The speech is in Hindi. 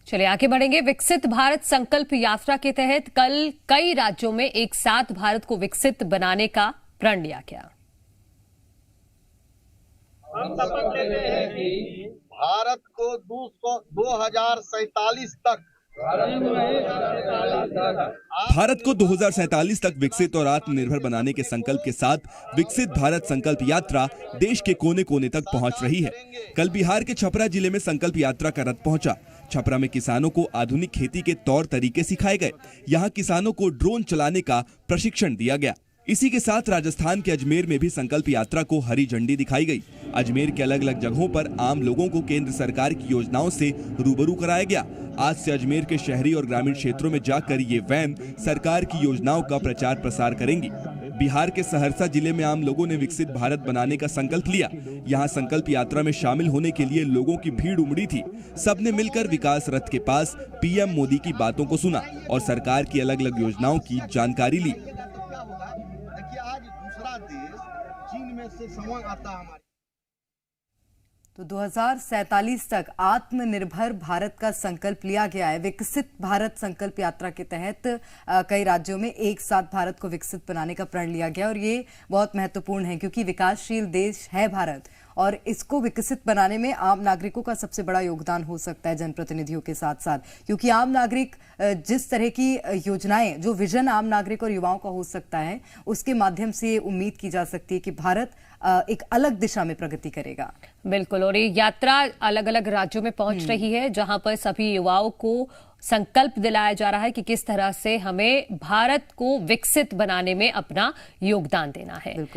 चलिए आगे बढ़ेंगे। विकसित भारत संकल्प यात्रा के तहत कल कई राज्यों में एक साथ भारत को विकसित बनाने का प्रण लिया गया। हम शपथ लेते हैं कि भारत को 2047 तक भारत को 2047 तक विकसित और आत्मनिर्भर बनाने के संकल्प के साथ विकसित भारत संकल्प यात्रा देश के कोने कोने तक पहुंच रही है। कल बिहार के छपरा जिले में संकल्प यात्रा का रथ पहुंचा। छपरा में किसानों को आधुनिक खेती के तौर तरीके सिखाए गए। यहां किसानों को ड्रोन चलाने का प्रशिक्षण दिया गया। इसी के साथ राजस्थान के अजमेर में भी संकल्प यात्रा को हरी झंडी दिखाई गई। अजमेर के अलग अलग जगहों पर आम लोगों को केंद्र सरकार की योजनाओं से रूबरू कराया गया। आज से अजमेर के शहरी और ग्रामीण क्षेत्रों में जाकर ये वैन सरकार की योजनाओं का प्रचार प्रसार करेंगी। बिहार के सहरसा जिले में आम लोगों ने विकसित भारत बनाने का संकल्प लिया। यहाँ संकल्प यात्रा में शामिल होने के लिए लोगों की भीड़ उमड़ी थी। सबने मिलकर विकास रथ के पास पीएम मोदी की बातों को सुना और सरकार की अलग अलग योजनाओं की जानकारी ली। आज दूसरा देश चीन में से संवाद आता है हमारे। तो 2047 तक आत्मनिर्भर भारत का संकल्प लिया गया है। विकसित भारत संकल्प यात्रा के तहत कई राज्यों में एक साथ भारत को विकसित बनाने का प्रण लिया गया और ये बहुत महत्वपूर्ण है क्योंकि विकासशील देश है भारत और इसको विकसित बनाने में आम नागरिकों का सबसे बड़ा योगदान हो सकता है, जनप्रतिनिधियों के साथ साथ, क्योंकि आम नागरिक जिस तरह की योजनाएं, जो विजन आम नागरिक और युवाओं का हो सकता है, उसके माध्यम से उम्मीद की जा सकती है कि भारत एक अलग दिशा में प्रगति करेगा। बिल्कुल, और ये यात्रा अलग अलग राज्यों में पहुंच रही है जहां पर सभी युवाओं को संकल्प दिलाया जा रहा है कि किस तरह से हमें भारत को विकसित बनाने में अपना योगदान देना है।